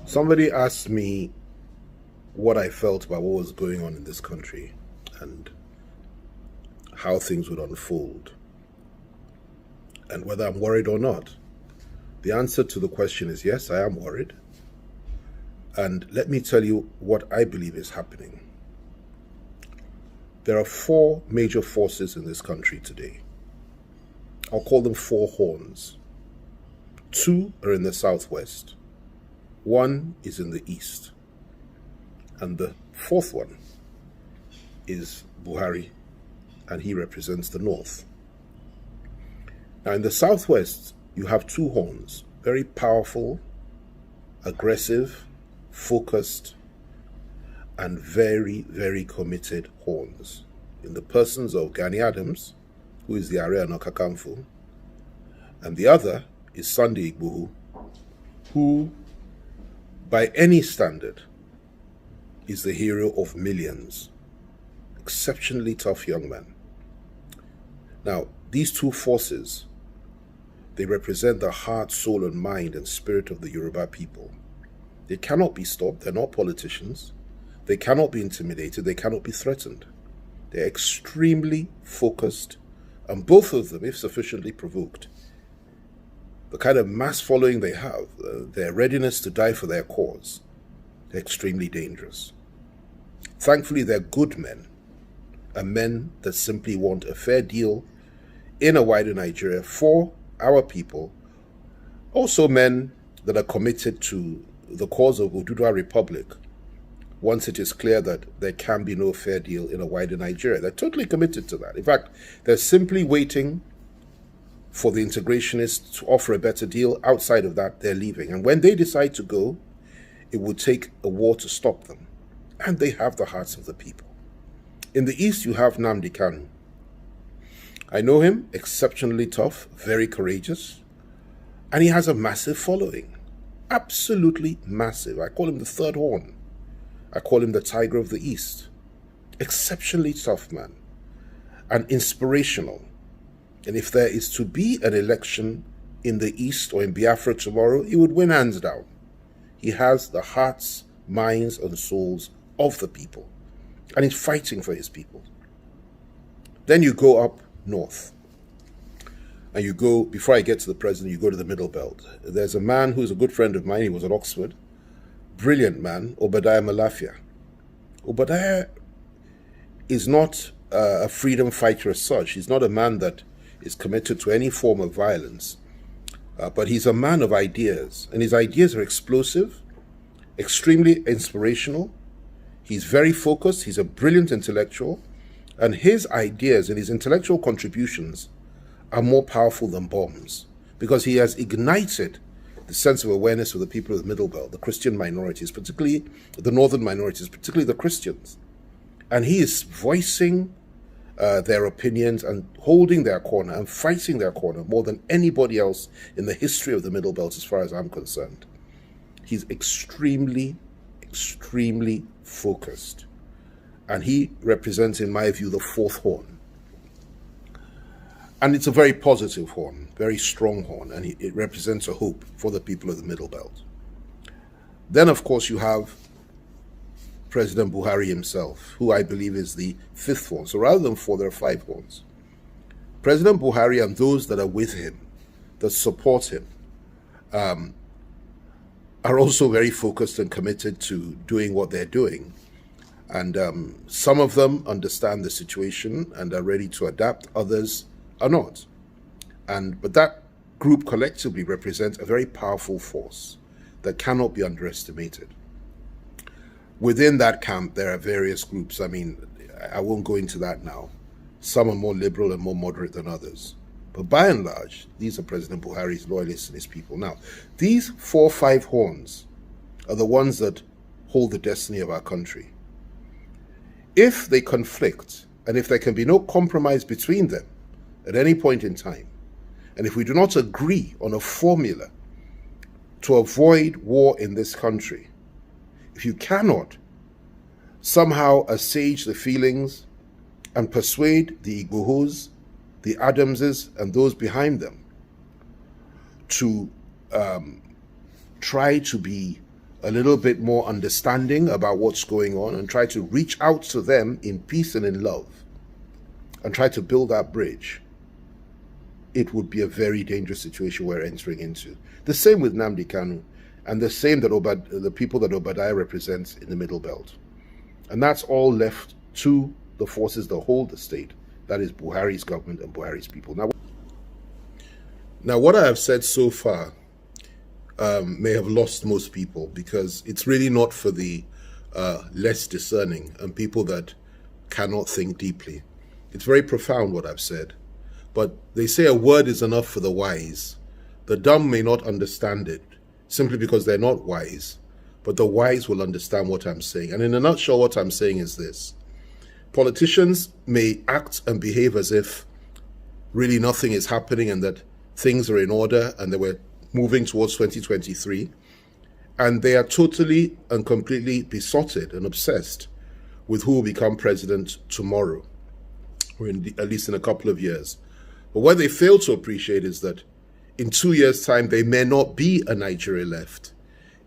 Somebody asked me what I felt about what was going on in this country and how things would unfold and whether I'm worried or not. The answer to the question is yes, I am worried. And let me tell you what I believe is happening. There are four major forces in this country today. I'll call them four horns. Two are in the southwest. One is in the east. And the fourth one is Buhari, and he represents the north. Now, in the southwest, you have two horns, very powerful, aggressive, focused, and very, very committed horns. In the persons of Gani Adams, who is the Ààrẹ Ọ̀nà Kakanfò, and the other is Sunday Igboho, who, by any standard, is the hero of millions. Exceptionally tough young man. Now, these two forces, they represent the heart, soul, and mind and spirit of the Yoruba people. They cannot be stopped. They're not politicians. They cannot be intimidated. They cannot be threatened. They're extremely focused, and both of them, if sufficiently provoked, the kind of mass following they have, their readiness to die for their cause, they're extremely dangerous. Thankfully, they're good men, and men that simply want a fair deal in a wider Nigeria for our people. Also men that are committed to the cause of Oduduwa Republic once it is clear that there can be no fair deal in a wider Nigeria. They're totally committed to that. In fact, they're simply waiting for the integrationists to offer a better deal. Outside of that, they're leaving. And when they decide to go, it would take a war to stop them. And they have the hearts of the people. In the east, you have Nnamdi Kanu. I know him, exceptionally tough, very courageous, and he has a massive following. Absolutely massive. I call him the third horn. I call him the Tiger of the East. Exceptionally tough man and inspirational. And if there is to be an election in the East or in Biafra tomorrow, he would win hands down. He has the hearts, minds, and souls of the people, and he's fighting for his people. Then you go up north, and you go, before I get to the president, you go to the Middle Belt. There's a man who's a good friend of mine. He was at Oxford. Brilliant man, Obadiah Malafia. Obadiah is not a freedom fighter as such. He's not a man that is committed to any form of violence, but he's a man of ideas, and his ideas are explosive, extremely inspirational. He's very focused. He's a brilliant intellectual, and his ideas and his intellectual contributions are more powerful than bombs, because he has ignited the sense of awareness of the people of the Middle Belt, the Christian minorities, particularly the northern minorities, particularly the Christians. And he is voicing their opinions and holding their corner and fighting their corner more than anybody else in the history of the Middle Belt, as far as I'm concerned. He's extremely, extremely focused. And he represents, in my view, the fourth horn. And it's a very positive horn, very strong horn, and it represents a hope for the people of the Middle Belt. Then, of course, you have President Buhari himself, who I believe is the fifth horn. So rather than four, there are five horns. President Buhari and those that are with him, that support him, are also very focused and committed to doing what they're doing. And some of them understand the situation and are ready to adapt. Others are not. But that group collectively represents a very powerful force that cannot be underestimated. Within that camp, there are various groups. I mean, I won't go into that now. Some are more liberal and more moderate than others. But by and large, these are President Buhari's loyalists and his people. Now, these 4 or 5 horns are the ones that hold the destiny of our country. If they conflict, and if there can be no compromise between them at any point in time, and if we do not agree on a formula to avoid war in this country, if you cannot somehow assuage the feelings and persuade the Igbohos, the Adamses, and those behind them to try to be a little bit more understanding about what's going on and try to reach out to them in peace and in love and try to build that bridge, it would be a very dangerous situation we're entering into. The same with Nnamdi Kanu, and the same that the people that Obadiah represents in the Middle Belt. And that's all left to the forces that hold the state. That is Buhari's government and Buhari's people. Now what I have said so far may have lost most people, because it's really not for the less discerning and people that cannot think deeply. It's very profound what I've said. But they say a word is enough for the wise. The dumb may not understand it simply because they're not wise, but the wise will understand what I'm saying. And in a nutshell, what I'm saying is this. Politicians may act and behave as if really nothing is happening and that things are in order and that we're moving towards 2023. And they are totally and completely besotted and obsessed with who will become president tomorrow, or at least in a couple of years. But what they fail to appreciate is that in 2 years' time, there may not be a Nigeria left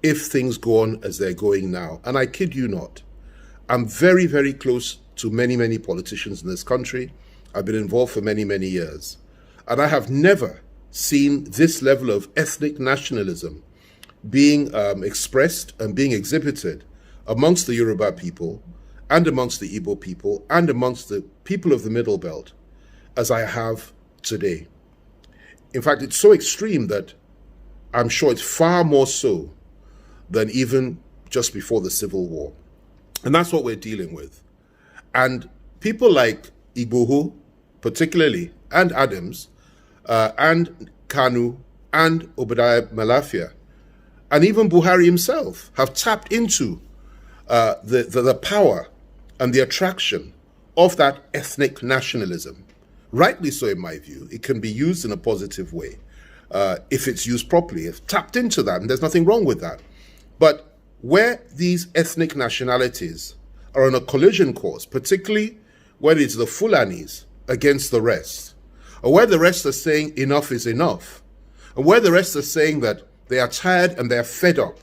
if things go on as they're going now. And I kid you not, I'm very, very close to many, many politicians in this country. I've been involved for many, many years. And I have never seen this level of ethnic nationalism being expressed and being exhibited amongst the Yoruba people and amongst the Igbo people and amongst the people of the Middle Belt as I have today. In fact, it's so extreme that I'm sure it's far more so than even just before the Civil War. And that's what we're dealing with. And people like Igboho, particularly, and Adams, and Kanu, and Obadiah Malafia, and even Buhari himself have tapped into the power and the attraction of that ethnic nationalism. Rightly so, in my view. It can be used in a positive way if it's used properly. If tapped into that, and there's nothing wrong with that. But where these ethnic nationalities are on a collision course, particularly when it's the Fulanis against the rest, or where the rest are saying enough is enough, and where the rest are saying that they are tired and they are fed up,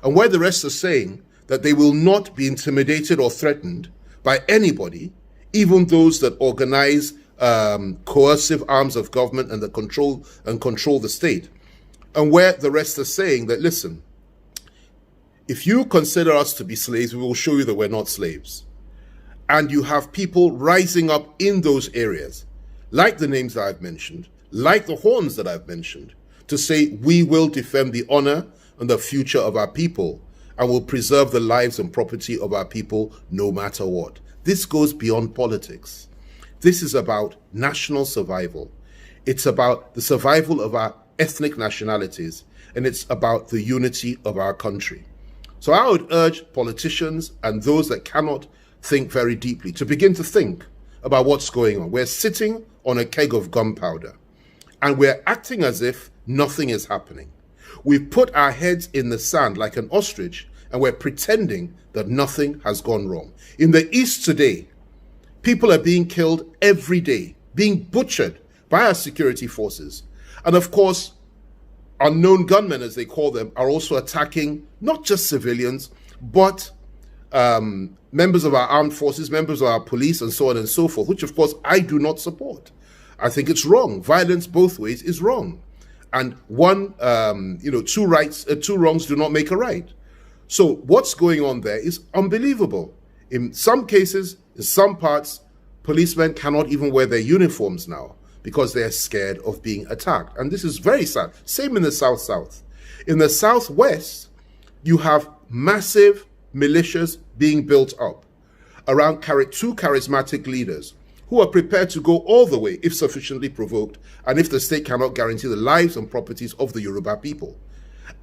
and where the rest are saying that they will not be intimidated or threatened by anybody, even those that organize coercive arms of government and control the state, and where the rest are saying that, listen, if you consider us to be slaves, we will show you that we're not slaves. And you have people rising up in those areas, like the names that I've mentioned, like the horns that I've mentioned, to say we will defend the honor and the future of our people and will preserve the lives and property of our people no matter what. This goes beyond politics. This is about national survival. It's about the survival of our ethnic nationalities, and it's about the unity of our country. So I would urge politicians and those that cannot think very deeply to begin to think about what's going on. We're sitting on a keg of gunpowder, and we're acting as if nothing is happening. We've put our heads in the sand like an ostrich, and we're pretending that nothing has gone wrong. In the East today, people are being killed every day, being butchered by our security forces. And of course, unknown gunmen, as they call them, are also attacking not just civilians, but members of our armed forces, members of our police, and so on and so forth, which of course I do not support. I think it's wrong. Violence both ways is wrong. And two wrongs do not make a right. So what's going on there is unbelievable. In some cases, in some parts, policemen cannot even wear their uniforms now because they're scared of being attacked. And this is very sad. Same in the South. In the Southwest, you have massive militias being built up around two charismatic leaders who are prepared to go all the way if sufficiently provoked and if the state cannot guarantee the lives and properties of the Yoruba people.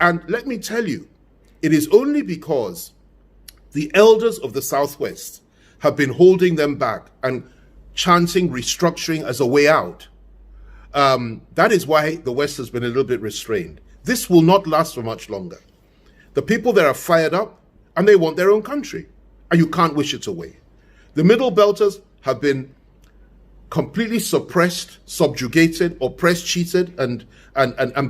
And let me tell you, it is only because the elders of the Southwest have been holding them back and chanting restructuring as a way out. That is why the West has been a little bit restrained. This will not last for much longer. The people there are fired up and they want their own country, and you can't wish it away. The Middle Belters have been completely suppressed, subjugated, oppressed, cheated, and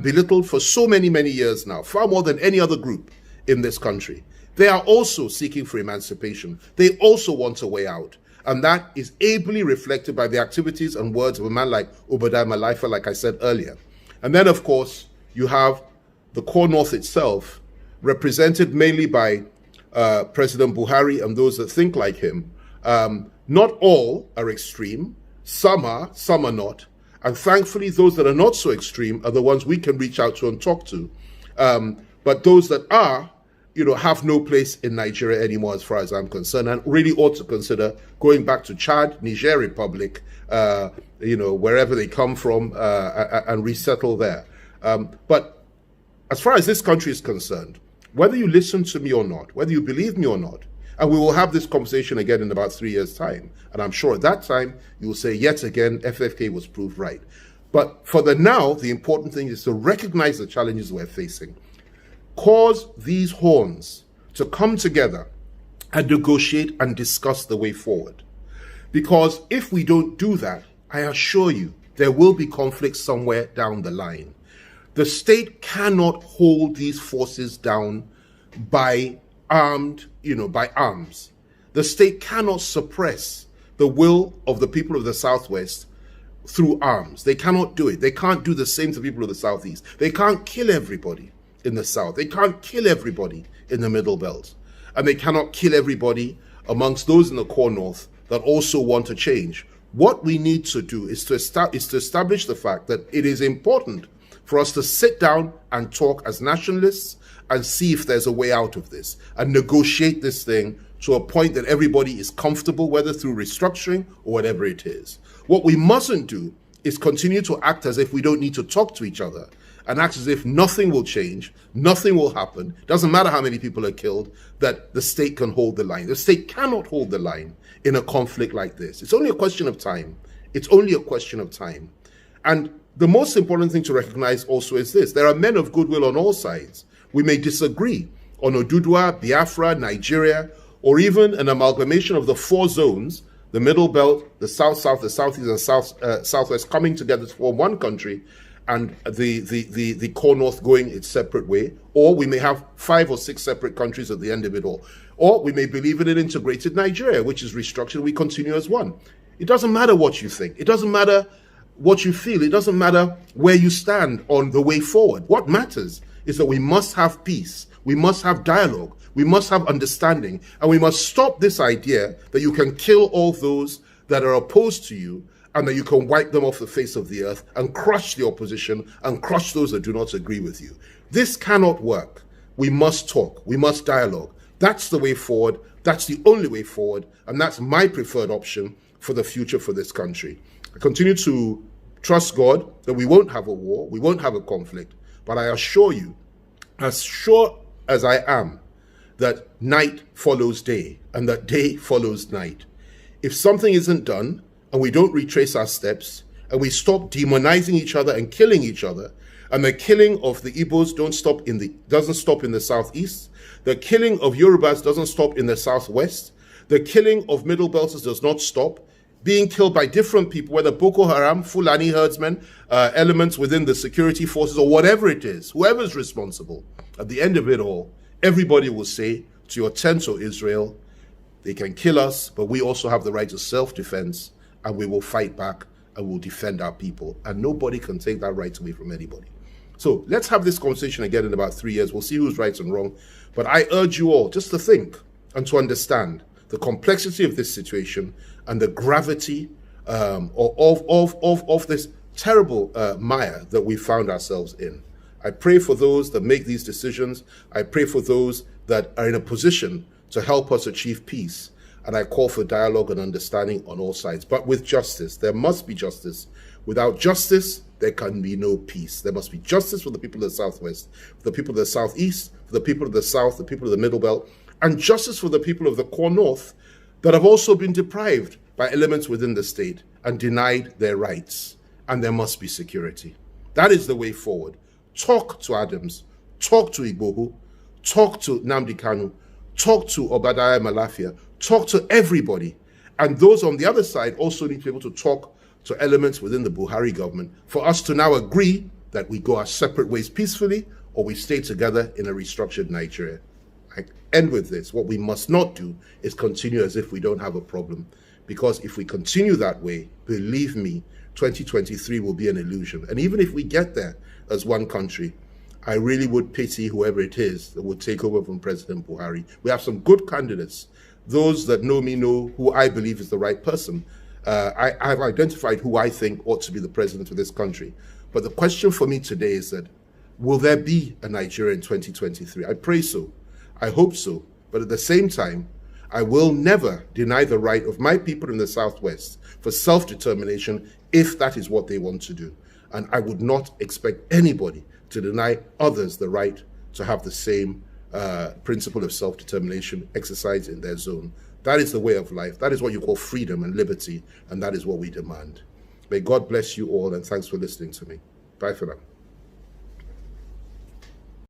belittled for so many, many years now, far more than any other group in this country. They are also seeking for emancipation. They also want a way out. And that is ably reflected by the activities and words of a man like Obadiah Malaifa, like I said earlier. And then, of course, you have the core North itself, represented mainly by President Buhari and those that think like him. Not all are extreme. Some are not. And thankfully, those that are not so extreme are the ones we can reach out to and talk to. But those that are, have no place in Nigeria anymore, as far as I'm concerned, and really ought to consider going back to Chad, Niger Republic, wherever they come from, and resettle there. But as far as this country is concerned, whether you listen to me or not, whether you believe me or not, and we will have this conversation again in about 3 years' time, and I'm sure at that time you will say, yet again, FFK was proved right. But for the now, the important thing is to recognize the challenges we're facing, cause these horns to come together and negotiate and discuss the way forward. Because if we don't do that, I assure you, there will be conflict somewhere down the line. The state cannot hold these forces down by arms. The state cannot suppress the will of the people of the Southwest through arms. They cannot do it. They can't do the same to the people of the Southeast. They can't kill everybody in the South. They can't kill everybody in the Middle Belt. And they cannot kill everybody amongst those in the core North that also want to change. What we need to do is to establish the fact that it is important for us to sit down and talk as nationalists and see if there's a way out of this and negotiate this thing to a point that everybody is comfortable, whether through restructuring or whatever it is. What we mustn't do is continue to act as if we don't need to talk to each other and act as if nothing will change, nothing will happen, doesn't matter how many people are killed, that the state can hold the line. The state cannot hold the line in a conflict like this. It's only a question of time. It's only a question of time. And the most important thing to recognize also is this: there are men of goodwill on all sides. We may disagree on Oduduwa, Biafra, Nigeria, or even an amalgamation of the 4 zones, the Middle Belt, the South-South, the Southeast, and Southwest coming together to form one country, and the core North going its separate way. Or we may have 5 or 6 separate countries at the end of it all. Or we may believe in an integrated Nigeria, which is restructured, we continue as one. It doesn't matter what you think. It doesn't matter what you feel. It doesn't matter where you stand on the way forward. What matters is that we must have peace. We must have dialogue. We must have understanding. And we must stop this idea that you can kill all those that are opposed to you and that you can wipe them off the face of the earth and crush the opposition and crush those that do not agree with you. This cannot work. We must talk. We must dialogue. That's the way forward. That's the only way forward. And that's my preferred option for the future for this country. I continue to trust God that we won't have a war, we won't have a conflict, but I assure you, as sure as I am, that night follows day and that day follows night. If something isn't done and we don't retrace our steps and we stop demonizing each other and killing each other, and the killing of the Igbos doesn't stop in the Southeast, the killing of Yorubas doesn't stop in the Southwest, the killing of Middle Belters does not stop, being killed by different people, whether Boko Haram, Fulani herdsmen, elements within the security forces, or whatever it is, whoever's responsible, at the end of it all, everybody will say to your tent, O Israel, they can kill us, but we also have the right to self-defense, and we will fight back, and we'll defend our people. And nobody can take that right away from anybody. So let's have this conversation again in about 3 years. We'll see who's right and wrong. But I urge you all just to think and to understand the complexity of this situation and the gravity of this terrible mire that we found ourselves in. I pray for those that make these decisions. I pray for those that are in a position to help us achieve peace. And I call for dialogue and understanding on all sides, but with justice. There must be justice. Without justice, there can be no peace. There must be justice for the people of the Southwest, for the people of the Southeast, for the people of the South, the people of the Middle Belt, and justice for the people of the core North that have also been deprived by elements within the state and denied their rights. And there must be security. That is the way forward. Talk to Adams, talk to Igboho, talk to Nnamdi Kanu, talk to Obadiah Malafia, talk to everybody. And those on the other side also need to be able to talk to elements within the Buhari government for us to now agree that we go our separate ways peacefully or we stay together in a restructured Nigeria. I end with this. What we must not do is continue as if we don't have a problem, because if we continue that way, believe me, 2023 will be an illusion. And even if we get there as one country, I really would pity whoever it is that would take over from President Buhari. We have some good candidates. Those that know me know who I believe is the right person. I have identified who I think ought to be the president of this country. But the question for me today is that, will there be a Nigeria in 2023? I pray so. I hope so. But at the same time, I will never deny the right of my people in the Southwest for self-determination if that is what they want to do. And I would not expect anybody to deny others the right to have the same principle of self-determination exercised in their zone. That is the way of life. That is what you call freedom and liberty, and that is what we demand. May God bless you all, and thanks for listening to me. Bye for now.